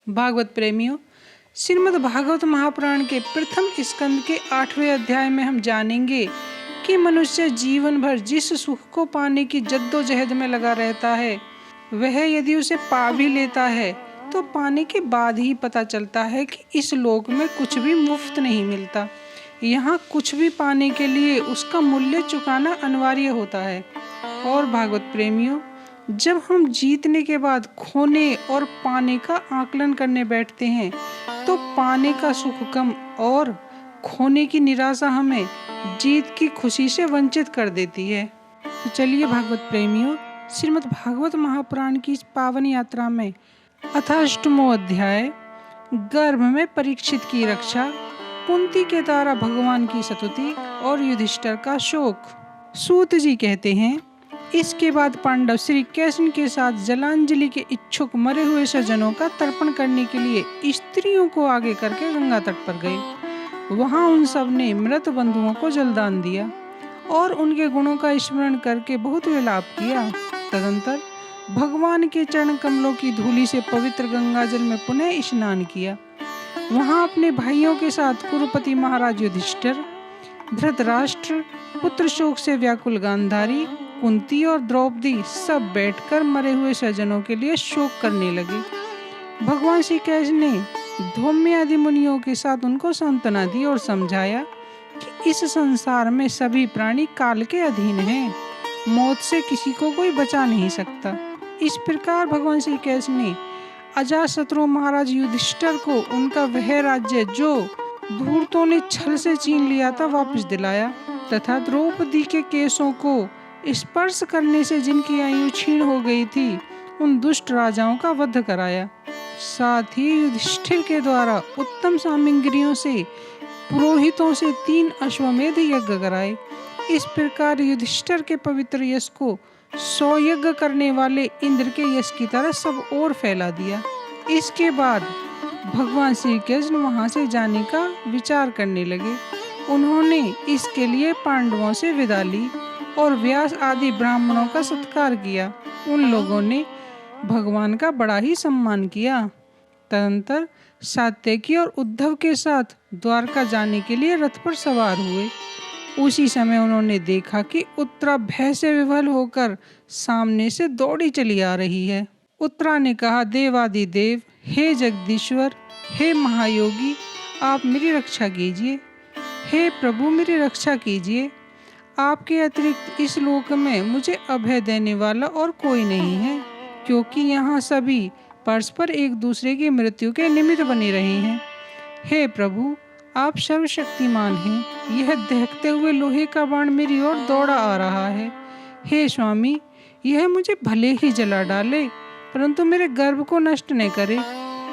भागवत प्रेमियों, श्रीमद् भागवत महापुराण के प्रथम स्कंद के 8वें अध्याय में हम जानेंगे कि मनुष्य जीवन भर जिस सुख को पाने की जद्दोजहद में लगा रहता है, वह यदि उसे पा भी लेता है तो पाने के बाद ही पता चलता है कि इस लोक में कुछ भी मुफ्त नहीं मिलता। यहाँ कुछ भी पाने के लिए उसका मूल्य चुकाना अनिवार्य होता है। और भागवत प्रेमियों, जब हम जीतने के बाद खोने और पाने का आकलन करने बैठते हैं तो पाने का सुख कम और खोने की निराशा हमें जीत की खुशी से वंचित कर देती है। तो चलिए भागवत प्रेमियों, श्रीमद् भागवत महापुराण की इस पावन यात्रा में अथाष्टमो अध्याय, गर्भ में परीक्षित की रक्षा, कुंती के द्वारा भगवान की स्तुति और युधिष्ठिर का शोक। सूत जी कहते हैं, इसके बाद पांडव श्री कृष्ण के साथ जलांजलि के इच्छुक मरे हुए सज्जनों का तर्पण करने के लिए स्त्रियों को आगे करके गंगा तट पर गए। वहां उन सब ने मृत बंधुओं को जलदान दिया और उनके गुणों का स्मरण करके बहुत विलाप किया। तदंतर भगवान के चरण कमलों की धूलि से पवित्र गंगा जल में पुनः स्नान किया। वहां अपने भाइयों के साथ कुरुपति महाराज युधिष्ठिर, धृतराष्ट्र, पुत्र शोक से व्याकुल गांधारी, कुंती और द्रौपदी सब बैठकर मरे हुए सज्जनों के लिए शोक करने लगे। भगवान श्री कृष्ण ने धौम्य आदि मुनियों के साथ उनको सांत्वना दी और समझाया कि इस संसार में सभी प्राणी काल के अधीन हैं, मौत से किसी को कोई बचा नहीं सकता। इस प्रकार भगवान श्री कृष्ण ने अजातशत्रु महाराज युधिष्ठिर को उनका वह राज्य जो धूर्तों ने छल से छीन लिया था वापस दिलाया तथा द्रौपदी के केशों को स्पर्श करने से जिनकी आयु क्षीण हो गई थी उन दुष्ट राजाओं का वध कराया। साथ ही युधिष्ठिर के द्वारा उत्तम सामग्रियों से पुरोहितों से 3 अश्वमेध यज्ञ कराए। इस प्रकार युधिष्ठिर के पवित्र यश को 100 यज्ञ करने वाले इंद्र के यश की तरह सब ओर फैला दिया। इसके बाद भगवान श्री कृष्ण वहां से जाने का विचार करने लगे। उन्होंने इसके लिए पांडवों से विदा ली और व्यास आदि ब्राह्मणों का सत्कार किया। उन लोगों ने भगवान का बड़ा ही सम्मान किया। तदंतर सात्यकी और उद्धव के साथ द्वारका जाने के लिए रथ पर सवार हुए। उसी समय उन्होंने देखा कि उत्तरा भय से विवल होकर सामने से दौड़ी चली आ रही है। उत्तरा ने कहा, देवादिदेव, हे जगदीश्वर, हे महायोगी, आप मेरी रक्षा कीजिए। हे प्रभु, मेरी रक्षा कीजिए। आपके अतिरिक्त इस लोक में मुझे अभय देने वाला और कोई नहीं है, क्योंकि यहाँ सभी परस्पर एक दूसरे की मृत्यु के निमित्त बने रहे हैं। हे प्रभु, आप सर्वशक्तिमान हैं। यह दहकते हुए लोहे का बाण मेरी ओर दौड़ा आ रहा है। हे स्वामी, यह मुझे भले ही जला डाले परंतु मेरे गर्भ को नष्ट न करे,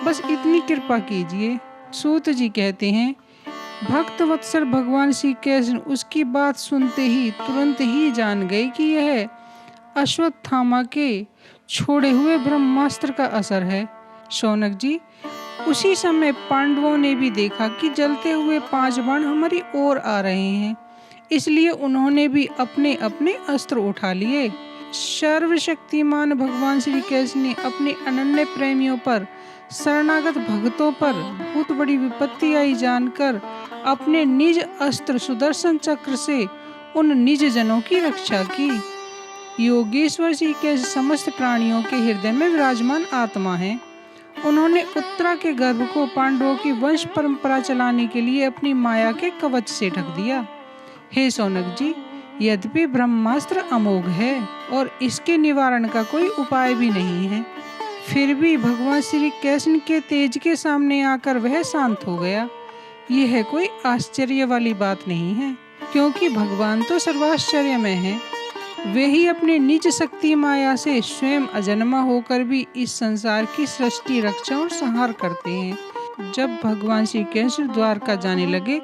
बस इतनी कृपा कीजिए। सूत जी कहते हैं, भक्त वत्सल भगवान श्री कृष्ण उसकी बात सुनते ही तुरंत ही जान गए कि यह अश्वत्थामा के छोड़े हुए ब्रह्मास्त्र का असर है। शौनक जी, उसी समय पांडवों ने भी देखा कि जलते हुए 5 बाण हमारी ओर आ रहे हैं, इसलिए उन्होंने भी अपने अपने अस्त्र उठा लिए। सर्वशक्तिमान भगवान श्री कृष्ण ने अपने अनन्य प्रेमियों पर, शरणागत भक्तों पर बहुत बड़ी विपत्ति आई जानकर अपने निज अस्त्र सुदर्शन चक्र से उन निज जनों की रक्षा की। योगेश्वर जी के समस्त प्राणियों के हृदय में विराजमान आत्मा है। उन्होंने उत्तरा के गर्भ को पांडवों की वंश परंपरा चलाने के लिए अपनी माया के कवच से ढक दिया। हे सौनक जी, यद्यपि ब्रह्मास्त्र अमोघ है और इसके निवारण का कोई उपाय भी नहीं है, फिर भी भगवान श्री कृष्ण के तेज के सामने आकर वह शांत हो गया। यह कोई आश्चर्य वाली बात नहीं है, क्योंकि भगवान तो सर्वाश्चर्यमय है। वे ही अपने निज शक्ति माया से स्वयं अजन्मा होकर भी इस संसार की सृष्टि, रक्षा और संहार करते हैं। जब भगवान श्री कृष्ण द्वारका जाने लगे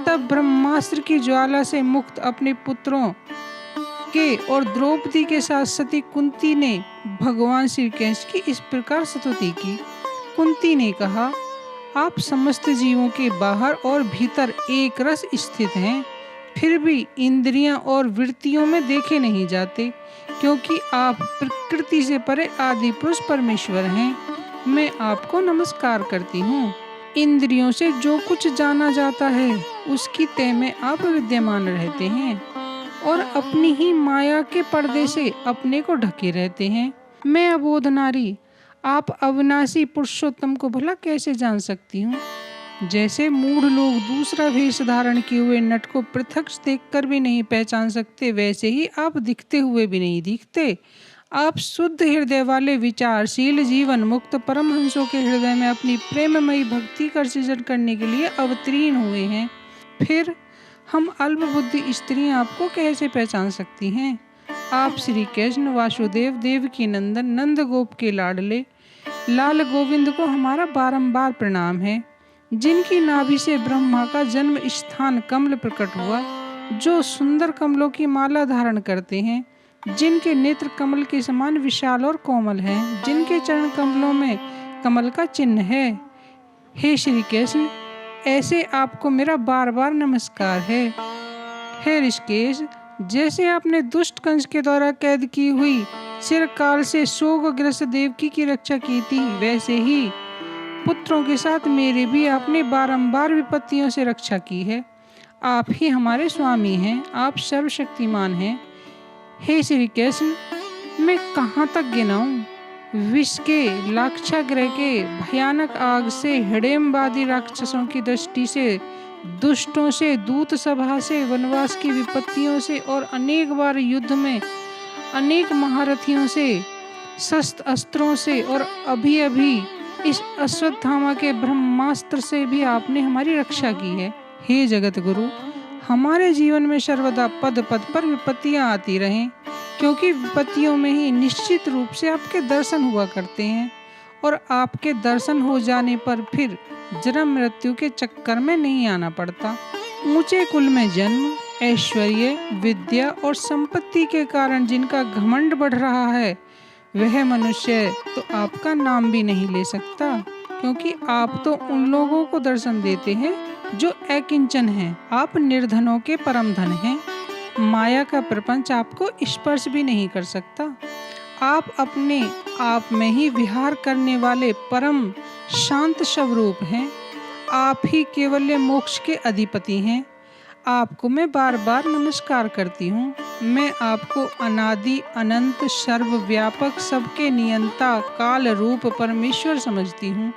तब ब्रह्मास्त्र की ज्वाला से मुक्त अपने पुत्रों के और द्रौपदी के साथ सती कुंती ने भगवान श्री कृष्ण की इस प्रकार स्तुति की। कुंती ने कहा, आप समस्त जीवों के बाहर और भीतर एक रस स्थित हैं, फिर भी इंद्रियां और वृत्तियों में देखे नहीं जाते, क्योंकि आप प्रकृति से परे आदि पुरुष परमेश्वर हैं। मैं आपको नमस्कार करती हूँ। इंद्रियों से जो कुछ जाना जाता है उसकी तह में आप विद्यमान रहते हैं और अपनी ही माया के पर्दे से अपने को ढके रहते हैं। मैं अबोध नारी आप अविनाशी पुरुषोत्तम को भला कैसे जान सकती हूँ? जैसे मूढ़ लोग दूसरा वेश धारण किए हुए नट को पृथक देखकर भी नहीं पहचान सकते, वैसे ही आप दिखते हुए भी नहीं दिखते। आप शुद्ध हृदय वाले विचारशील जीवन मुक्त परमहंसों के हृदय में अपनी प्रेममयी भक्ति का सृजन करने के लिए अवतीर्ण हुए हैं। फिर हम अल्प बुद्धि स्त्रियां आपको कैसे पहचान सकती हैं? आप श्री कृष्ण वासुदेव देवकी नंदन नंद गोप के लाडले लाल गोविंद को हमारा बारंबार प्रणाम है, जिनकी नाभि से ब्रह्मा का जन्म स्थान कमल प्रकट हुआ, जो सुंदर कमलों की माला धारण करते हैं, जिनके नेत्र कमल के समान विशाल और कोमल हैं, जिनके चरण कमलों में कमल का चिन्ह है। हे श्री कृष्ण, ऐसे आपको मेरा बार बार नमस्कार है। हे ऋषिकेश, जैसे आपने दुष्ट कंस के द्वारा कैद की हुई चिरकाल से शोकग्रस्त देवकी की रक्षा की थी, वैसे ही पुत्रों के साथ मेरे भी आपने बारंबार विपत्तियों से रक्षा की है। आप ही हमारे स्वामी हैं, आप सर्वशक्तिमान हैं। हे श्री कृष्ण, मैं कहाँ तक गिनाऊं? विष के लाक्षागृह के भयानक आग से, हिडेम्बादी राक्षसों की दृष्टि से, दुष्टों से, दूत सभा से, वनवास की विपत्तियों से और अनेक बार युद्ध में अनेक महारथियों से, शस्त्र अस्त्रों से और अभी अभी इस अश्वत्थामा के ब्रह्मास्त्र से भी आपने हमारी रक्षा की है। हे जगत गुरु, हमारे जीवन में सर्वदा पद पद पर विपत्तियां आती रहें, क्योंकि विपत्तियों में ही निश्चित रूप से आपके दर्शन हुआ करते हैं और आपके दर्शन हो जाने पर फिर जन्म मृत्यु के चक्कर में नहीं आना पड़ता। ऊंचे कुल में जन्म, ऐश्वर्य, विद्या और संपत्ति के कारण जिनका घमंड बढ़ रहा है, वह मनुष्य तो आपका नाम भी नहीं ले सकता, क्योंकि आप तो उन लोगों को दर्शन देते हैं जो अकिंचन हैं। आप निर्धनों के परम धन हैं। माया का प्रपंच आपको स्पर्श भी नहीं कर सकता। आप अपने आप में ही विहार करने वाले परम शांत स्वरूप हैं। आप ही केवल मोक्ष के अधिपति हैं। आपको मैं बार बार नमस्कार करती हूँ। मैं आपको अनादि अनंत सर्वव्यापक सबके नियंता काल रूप परमेश्वर समझती हूँ।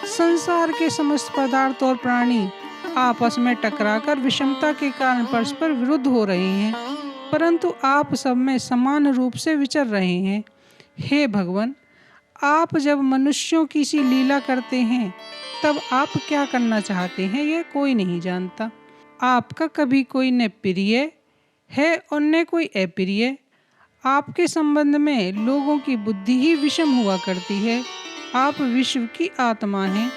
संसार के समस्त पदार्थ और प्राणी आपस में टकराकर विषमता के कारण परस्पर विरुद्ध हो रहे हैं, परंतु आप सब में समान रूप से विचर रहे हैं। हे भगवान, आप जब मनुष्यों की सी लीला करते हैं तब आप क्या करना चाहते हैं यह कोई नहीं जानता। आपका कभी कोई न प्रिय है और न कोई अप्रिय। आपके संबंध में लोगों की बुद्धि ही विषम हुआ करती है। आप विश्व की आत्मा हैं,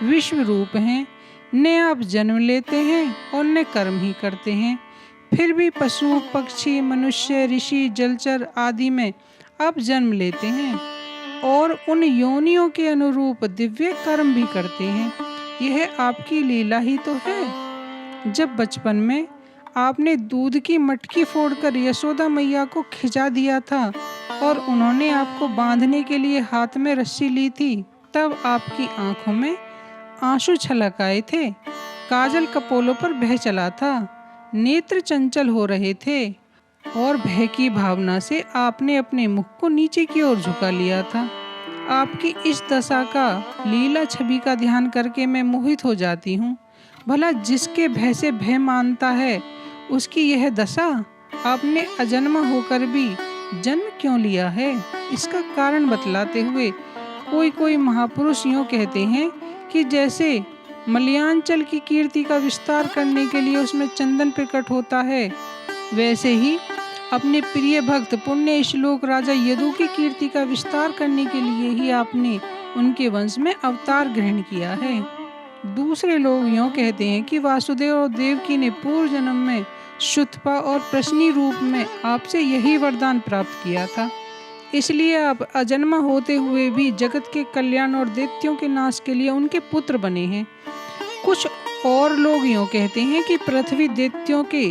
विश्व रूप हैं। न आप जन्म लेते हैं और न कर्म ही करते हैं, फिर भी पशु पक्षी मनुष्य ऋषि जलचर आदि में आप जन्म लेते हैं और उन योनियों के अनुरूप दिव्य कर्म भी करते हैं। यह आपकी लीला ही तो है। जब बचपन में आपने दूध की मटकी फोड़कर यशोदा मैया को खिंचा दिया था और उन्होंने आपको बांधने के लिए हाथ में रस्सी ली थी, तब आपकी आंखों में आंसू छलक आए थे, काजल कपोलों पर बह चला था, नेत्र चंचल हो रहे थे और भय की भावना से आपने अपने मुख को नीचे की ओर झुका लिया था। आपकी इस दशा का लीला छवि का ध्यान करके मैं मोहित हो जाती हूँ। भला जिसके भय से भय मानता है उसकी यह दशा। आपने अजन्मा होकर भी जन्म क्यों लिया है, इसका कारण बतलाते हुए कोई महापुरुष यूँ कहते हैं कि जैसे मलयांचल की कीर्ति का विस्तार करने के लिए उसमें चंदन प्रकट होता है, वैसे ही अपने प्रिय भक्त पुण्य श्लोक राजा यदु की कीर्ति का विस्तार करने के लिए ही आपने उनके वंश में अवतार ग्रहण किया है। दूसरे लोग यूँ कहते हैं कि वासुदेव और देवकी ने पूर्व जन्म में शुतपा और प्रश्नी रूप में आपसे यही वरदान प्राप्त किया था, इसलिए आप अजन्मा होते हुए भी जगत के कल्याण और दैत्यों के नाश के लिए उनके पुत्र बने हैं। कुछ और लोग यूँ कहते हैं कि पृथ्वी दैत्यों के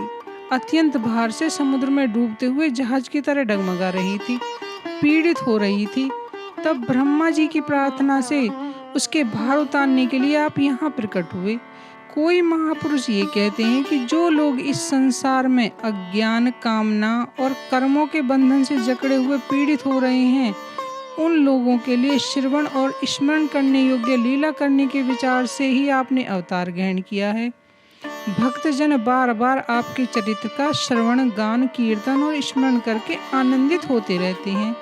अत्यंत भार से समुद्र में डूबते हुए जहाज की तरह डगमगा रही थी, पीड़ित हो रही थी तब ब्रह्मा जी की प्रार्थना से उसके भार उतारने के लिए आप यहाँ प्रकट हुए। कोई महापुरुष ये कहते हैं कि जो लोग इस संसार में अज्ञान, कामना और कर्मों के बंधन से जकड़े हुए पीड़ित हो रहे हैं, उन लोगों के लिए श्रवण और स्मरण करने योग्य लीला करने के विचार से ही आपने अवतार ग्रहण किया है। भक्तजन बार बार आपके चरित्र का श्रवण, गान, कीर्तन और स्मरण करके आनंदित होते रहते हैं।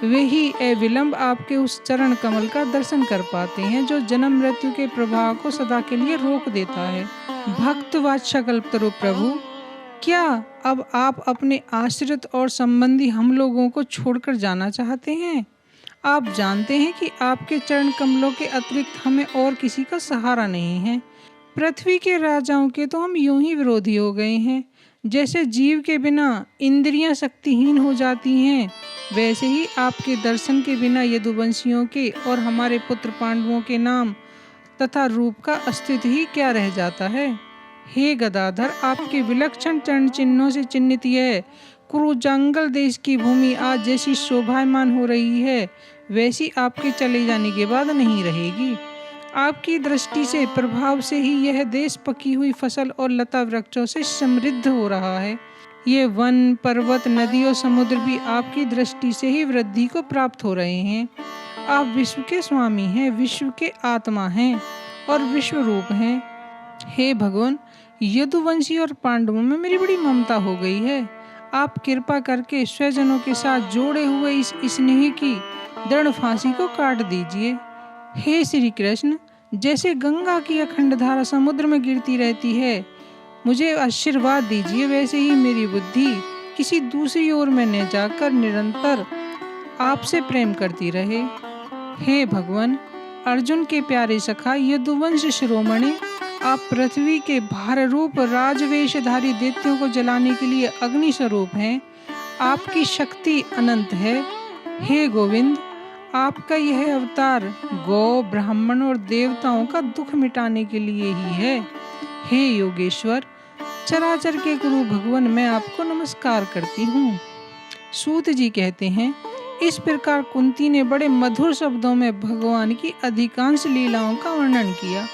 वे ही अविलंब आपके उस चरण कमल का दर्शन कर पाते हैं जो जन्म मृत्यु के प्रभाव को सदा के लिए रोक देता है। भक्त वात्सल्य कल्पतरु प्रभु, क्या अब आप अपने आश्रित और संबंधी हम लोगों को छोड़कर जाना चाहते हैं? आप जानते हैं कि आपके चरण कमलों के अतिरिक्त हमें और किसी का सहारा नहीं है। पृथ्वी के राजाओं के तो हम यूं ही विरोधी हो गए हैं। जैसे जीव के बिना इंद्रियां शक्तिहीन हो जाती हैं, वैसे ही आपके दर्शन के बिना यदुवंशियों के और हमारे पुत्र पांडवों के नाम तथा रूप का अस्तित्व ही क्या रह जाता है। हे गदाधर, आपके विलक्षण चरण चिन्हों से चिन्हित यह कुरुजांगल देश की भूमि आज जैसी शोभायमान हो रही है, वैसी आपके चले जाने के बाद नहीं रहेगी। आपकी दृष्टि से प्रभाव से ही यह देश पकी हुई फसल और लता वृक्षों से समृद्ध हो रहा है। ये वन, पर्वत, नदी और समुद्र भी आपकी दृष्टि से ही वृद्धि को प्राप्त हो रहे हैं। आप विश्व के स्वामी हैं, विश्व के आत्मा हैं और विश्व रूप हैं। हे भगवान, यदुवंशी और पांडवों में मेरी बड़ी ममता हो गई है। आप कृपा करके स्वजनों के साथ जोड़े हुए इस स्नेह की दृढ़ फांसी को काट दीजिए। हे श्री कृष्ण, जैसे गंगा की अखंड धारा समुद्र में गिरती रहती है, मुझे आशीर्वाद दीजिए वैसे ही मेरी बुद्धि किसी दूसरी ओर में न जाकर निरंतर आपसे प्रेम करती रहे। हे भगवान, अर्जुन के प्यारे सखा यदुवंश शिरोमणि, आप पृथ्वी के भार रूप राजवेशधारी दैत्यों को जलाने के लिए अग्नि स्वरूप हैं। आपकी शक्ति अनंत है। हे गोविंद, आपका यह अवतार गौ, ब्राह्मण और देवताओं का दुख मिटाने के लिए ही है। हे योगेश्वर, चराचर के गुरु भगवान, मैं आपको नमस्कार करती हूँ। सूत जी कहते हैं, इस प्रकार कुंती ने बड़े मधुर शब्दों में भगवान की अधिकांश लीलाओं का वर्णन किया।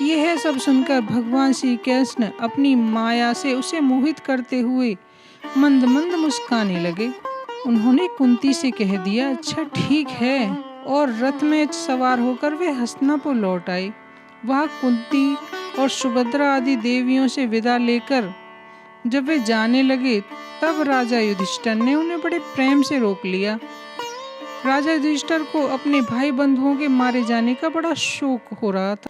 यह सब सुनकर भगवान श्री कृष्ण अपनी माया से उसे मोहित करते हुए मंद मंद मुस्काने लगे। उन्होंने कुंती से कह दिया, अच्छा ठीक है, और रथ में सवार होकर वे हस्तिनापुर लौट आए। वह कुंती और सुभद्रा आदि देवियों से विदा लेकर जब वे जाने लगे, तब राजा युधिष्ठिर ने उन्हें बड़े प्रेम से रोक लिया। राजा युधिष्ठिर को अपने भाई बंधुओं के मारे जाने का बड़ा शोक हो रहा था।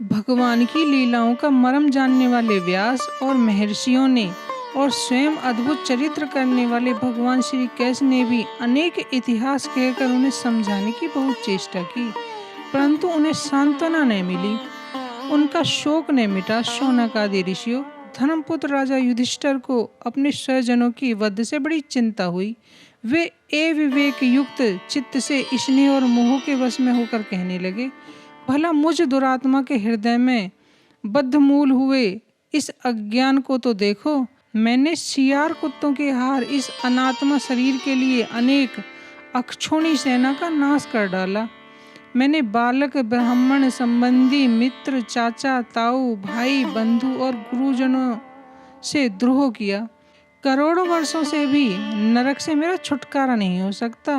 भगवान की लीलाओं का मर्म जानने वाले व्यास और महर्षियों ने और स्वयं अद्भुत चरित्र करने वाले भगवान श्री कृष्ण ने भी अनेक इतिहास कहकर उन्हें समझाने की बहुत चेष्टा की, परंतु उन्हें सांत्वना न मिली। उनका शोक न मिटा। शौनक आदि ऋषियों, धर्मपुत्र राजा युधिष्ठिर को अपने स्वजनों की वध से बड़ी चिंता हुई। वे अविवेक युक्त चित्त से स्नेह और मोह के वश में होकर कहने लगे, भला मुझ दुरात्मा के हृदय में बद्धमूल हुए इस अज्ञान को तो देखो। मैंने सियार कुत्तों के हार इस अनात्मा शरीर के लिए अनेक अक्षोणी सेना का नाश कर डाला। मैंने बालक, ब्राह्मण, संबंधी, मित्र, चाचा, ताऊ, भाई, बंधु और गुरुजनों से द्रोह किया। करोड़ों वर्षों से भी नरक से मेरा छुटकारा नहीं हो सकता।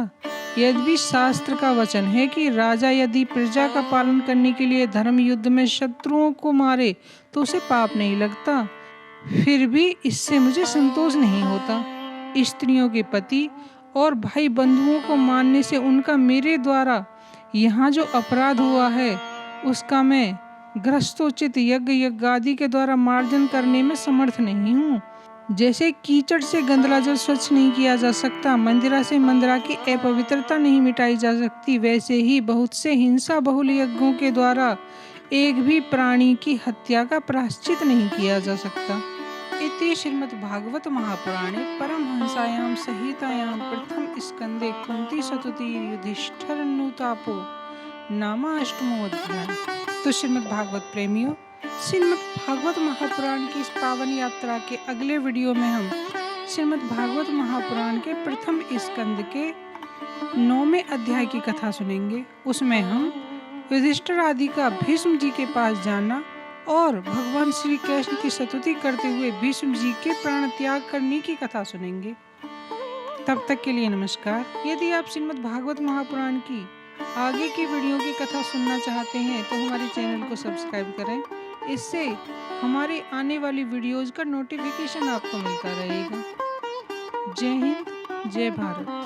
यद्यपि शास्त्र का वचन है कि राजा यदि प्रजा का पालन करने के लिए धर्म युद्ध में शत्रुओं को मारे तो उसे पाप नहीं लगता, फिर भी इससे मुझे संतोष नहीं होता। स्त्रियों के पति और भाई बंधुओं को मारने से उनका मेरे द्वारा यहाँ जो अपराध हुआ है, उसका मैं ग्रस्तोचित यज्ञ यज्ञादि के द्वारा मार्जन करने में समर्थ नहीं हूँ। जैसे कीचड़ से गंदला जल स्वच्छ नहीं किया जा सकता, मंदिरा से मंदिरा की अपवित्रता नहीं मिटाई जा सकती, वैसे ही बहुत से हिंसा बहुल यज्ञों के द्वारा एक भी प्राणी की हत्या का प्रायश्चित नहीं किया जा सकता। इति श्रीमद्भागवत महापुराणे परमहंसायां संहितायां प्रथम स्कंदे कुंती सतुति युधिष्ठिरनुतापो नामाष्टमो अध्याय। तो श्रीमद्भागवत प्रेमियों, श्रीमद्भागवत महापुराण की इस पावन यात्रा के अगले वीडियो में हम श्रीमद्भागवत महापुराण के प्रथम स्कंद के 9वें अध्याय की कथा सुनेंगे। उसमें हम युधिष्ठिर आदि का भीष्म जी के पास जाना और भगवान श्री कृष्ण की स्तुति करते हुए भीष्म जी के प्राण त्याग करने की कथा सुनेंगे। तब तक के लिए नमस्कार। यदि आप श्रीमद् भागवत महापुराण की आगे की वीडियो की कथा सुनना चाहते हैं तो हमारे चैनल को सब्सक्राइब करें। इससे हमारे आने वाली वीडियोज का नोटिफिकेशन आपको मिलता रहेगा। जय हिंद, जय भारत।